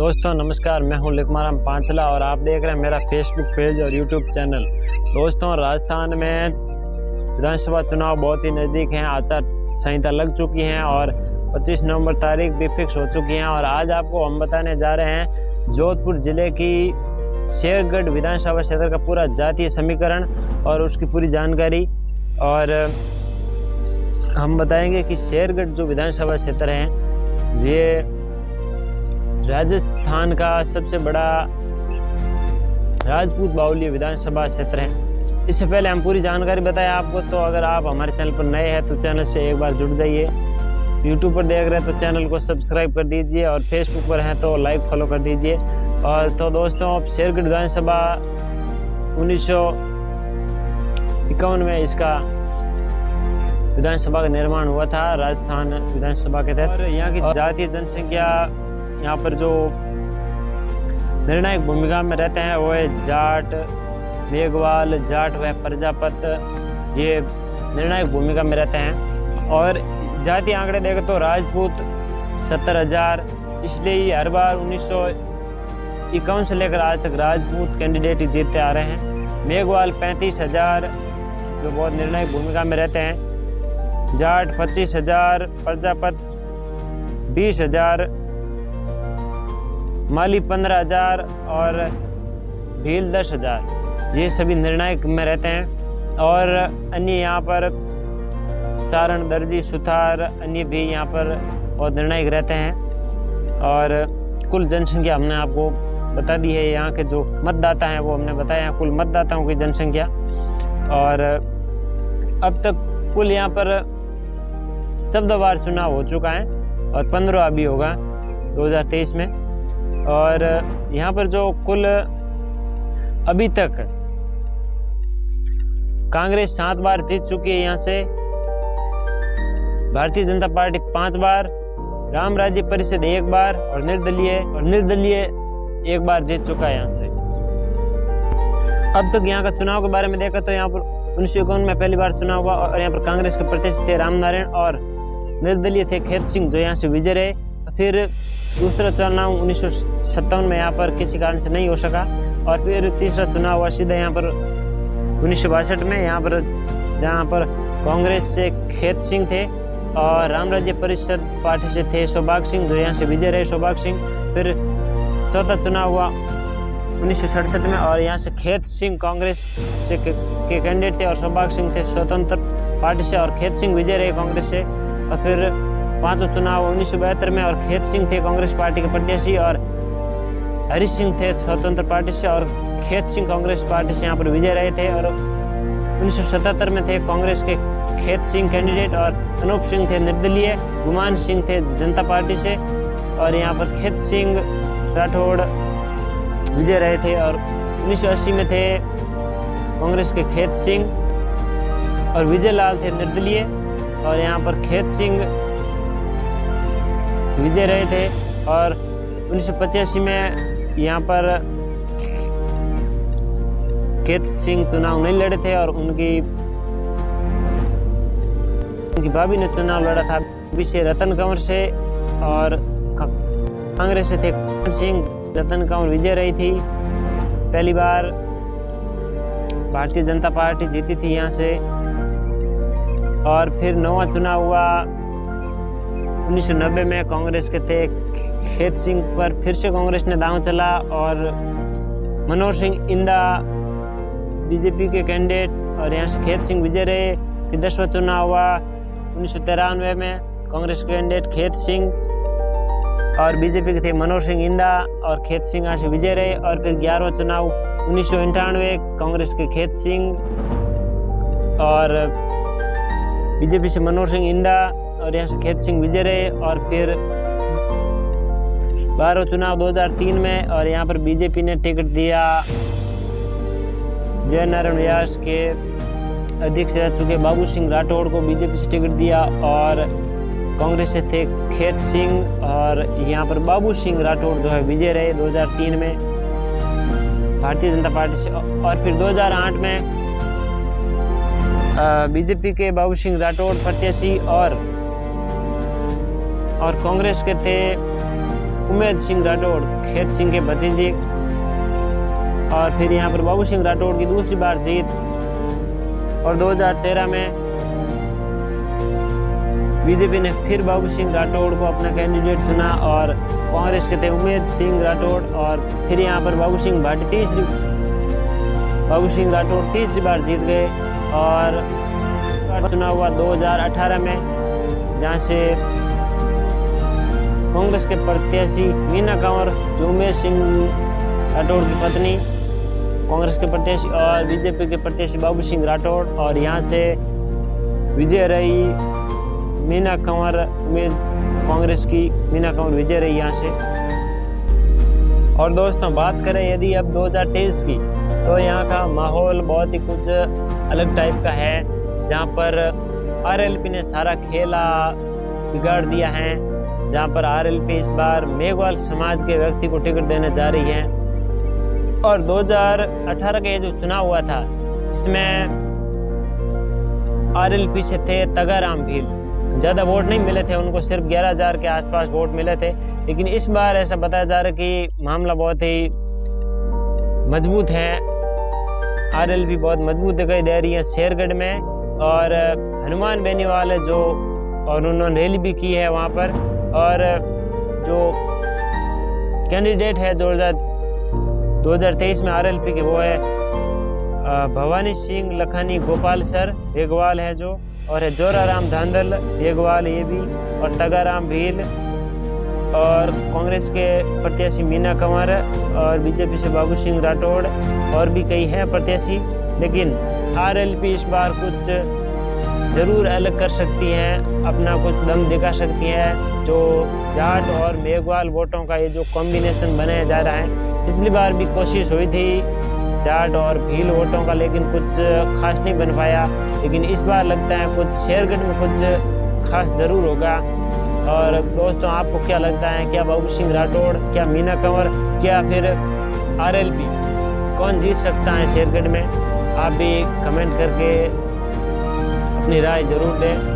दोस्तों नमस्कार, मैं हूं लिखमाराम पांचला और आप देख रहे हैं मेरा फेसबुक पेज और यूट्यूब चैनल। दोस्तों राजस्थान में विधानसभा चुनाव बहुत ही नज़दीक हैं, आचार संहिता लग चुकी हैं और 25 नवंबर तारीख भी फिक्स हो चुकी हैं। और आज आपको हम बताने जा रहे हैं जोधपुर ज़िले की शेरगढ़ विधानसभा क्षेत्र का पूरा जातीय समीकरण और उसकी पूरी जानकारी। और हम बताएंगे कि शेरगढ़ जो विधानसभा क्षेत्र है ये राजस्थान का सबसे बड़ा राजपूत बाहुल्य विधानसभा क्षेत्र है। इससे पहले हम पूरी जानकारी बताएं आपको, तो अगर आप हमारे चैनल पर नए हैं तो चैनल से एक बार जुड़ जाइए। यूट्यूब पर देख रहे हैं तो चैनल को सब्सक्राइब कर दीजिए और फेसबुक पर हैं तो लाइक फॉलो कर दीजिए। और तो दोस्तों शेरगढ़ विधानसभा 1951 में इसका विधानसभा का निर्माण हुआ था, राजस्थान विधानसभा के तहत। और यहाँ की जातीय जनसंख्या, यहाँ पर जो निर्णायक भूमिका में रहते हैं वो है जाट, मेघवाल, जाट व प्रजापत, ये निर्णायक भूमिका में रहते हैं। और जातीय आंकड़े देखें तो राजपूत 70,000, इसलिए ये हर बार 1951 से लेकर आज तक राजपूत कैंडिडेट ही जीतते आ रहे हैं। मेघवाल 35,000 जो बहुत निर्णायक भूमिका में रहते हैं, जाट 25,000, प्रजापत 20,000, माली 15,000 और भील 10,000, ये सभी निर्णायक में रहते हैं। और अन्य यहाँ पर चारण, दर्जी, सुथार, अन्य भी यहाँ पर बहुत निर्णायक रहते हैं। और कुल जनसंख्या हमने आपको बता दी है, यहाँ के जो मतदाता हैं वो हमने बताया है कुल मतदाताओं की जनसंख्या। और अब तक कुल यहाँ पर 14 बार चुनाव हो चुका है और 15 अभी होगा 2023 में। और यहाँ पर जो कुल अभी तक कांग्रेस 7 बार जीत चुकी है, यहाँ से भारतीय जनता पार्टी 5 बार, राम राज्य परिषद 1 बार और निर्दलीय 1 बार जीत चुका है यहाँ से। अब तक यहाँ का चुनाव के बारे में देखा तो यहाँ पर 1951 में पहली बार चुनाव हुआ और यहाँ पर कांग्रेस के प्रत्याशी थे रामनारायण और निर्दलीय थे खेत सिंह जो यहाँ से विजय रहे। फिर दूसरा चुनाव 1957 में यहाँ पर किसी कारण से नहीं हो सका और फिर तीसरा चुनाव हुआ सीधा यहाँ पर 1962 में, यहाँ पर जहाँ पर कांग्रेस से खेत सिंह थे और राम राज्य परिषद पार्टी से थे सौभाग सिंह जो यहाँ से विजय रहे सौभाग सिंह। फिर चौथा चुनाव हुआ 1967 में और यहाँ से खेत सिंह कांग्रेस से के कैंडिडेट थे और सौभाग सिंह थे स्वतंत्र पार्टी से और खेत सिंह विजय रहे कांग्रेस से। और फिर पांचवा चुनाव 1972 में और खेत सिंह थे कांग्रेस पार्टी के प्रत्याशी और हरि सिंह थे स्वतंत्र पार्टी से और खेत सिंह कांग्रेस पार्टी से यहाँ पर विजय रहे थे। और 1977 में थे कांग्रेस के खेत सिंह कैंडिडेट और अनूप सिंह थे निर्दलीय, गुमान सिंह थे जनता पार्टी से और यहाँ पर खेत सिंह राठौड़ विजय रहे थे। और 1980 में थे कांग्रेस के खेत सिंह और विजय लाल थे निर्दलीय और यहाँ पर खेत सिंह विजय रहे थे। और 1985 में यहाँ पर खेत सिंह चुनाव नहीं लड़े थे और उनकी भाभी ने चुनाव लड़ा था विषय रतन कंवर से और कांग्रेस से थे सिंह। रतन कंवर विजय रही थी, पहली बार भारतीय जनता पार्टी जीती थी यहाँ से। और फिर 9वां चुनाव हुआ 1990 में, कांग्रेस के थे खेत सिंह पर फिर से कांग्रेस ने दांव चला और मनोहर सिंह इंदा बीजेपी के कैंडिडेट और यहाँ से खेत सिंह विजय रहे। फिर 10वां चुनाव हुआ 1993 में, कांग्रेस के कैंडिडेट खेत सिंह और बीजेपी के थे मनोहर सिंह इंदा और खेत सिंह यहाँ से विजय रहे। और फिर 11वां चुनाव 1998, कांग्रेस के खेत सिंह और बीजेपी से मनोहर सिंह इंदा और यहाँ से खेत सिंह विजय रहे। और फिर 12वां चुनाव 2003 में और यहाँ पर बीजेपी ने टिकट दिया जय नारायण व्यास के अध्यक्ष रह चुके बाबू सिंह राठौड़ को बीजेपी से टिकट दिया और कांग्रेस से थे खेत सिंह और यहाँ पर बाबू सिंह राठौड़ जो है विजय रहे 2003 में भारतीय जनता पार्टी से। और फिर 2008 में बीजेपी के बाबू सिंह राठौड़ प्रत्याशी और कांग्रेस के थे उमेद सिंह राठौड़ खेत सिंह के भतीजे। और फिर यहाँ पर बाबू सिंह राठौड़ की दूसरी बार जीत। और 2013 में बीजेपी ने फिर बाबू सिंह राठौड़ को अपना कैंडिडेट चुना और कांग्रेस के थे उमेद सिंह राठौड़। और फिर यहाँ पर बाबू सिंह राठौड़ तीसरी बार जीत गए। और चुनाव हुआ 2018 में, जहाँ से कांग्रेस के प्रत्याशी मीना कंवर जो उमेश सिंह राठौड़ की पत्नी, कांग्रेस के प्रत्याशी, और बीजेपी के प्रत्याशी बाबू सिंह राठौड़, और यहाँ से विजय रही मीना कंवर। कांग्रेस की मीना कंवर विजय रही यहाँ से। और दोस्तों बात करें यदि अब 2023 की, तो यहाँ का माहौल बहुत ही कुछ अलग टाइप का है, जहाँ पर आरएलपी ने सारा खेला बिगाड़ दिया है। जहाँ पर आरएलपी इस बार मेघवाल समाज के व्यक्ति को टिकट देने जा रही है। और 2018 के जो चुनाव हुआ था, इसमें आरएलपी से थे तगाराम भील। ज़्यादा वोट नहीं मिले थे उनको, सिर्फ 11,000 के आसपास वोट मिले थे। लेकिन इस बार ऐसा बताया जा रहा है कि मामला बहुत ही मजबूत है, आरएलपी बहुत मजबूत दिखाई दे रही है शेरगढ़ में। और हनुमान बेनीवाल जो, और उन्होंने रैली भी की है वहाँ पर। और जो कैंडिडेट है 2023 में आरएलपी के, वो है भवानी सिंह लखानी गोपाल सर बेगवाल है जो, और है जोराराम धांधल बेगवाल ये भी, और तगाराम भील, और कांग्रेस के प्रत्याशी मीना कंवर, और बीजेपी से बाबू सिंह राठौड़, और भी कई हैं प्रत्याशी। लेकिन आरएलपी इस बार कुछ ज़रूर अलग कर सकती है, अपना कुछ दम दिखा सकती है। जो जाट और मेघवाल वोटों का ये जो कॉम्बिनेशन बनाया जा रहा है, पिछली बार भी कोशिश हुई थी जाट और भील वोटों का, लेकिन कुछ खास नहीं बन पाया। लेकिन इस बार लगता है कुछ शेरगढ़ में कुछ खास ज़रूर होगा। और दोस्तों आपको क्या लगता है, क्या बाबू सिंह राठौड़, क्या मीना कंवर, क्या फिर आरएलपी, कौन जीत सकता है शेरगढ़ में? आप भी कमेंट करके अपनी राय जरूर दें।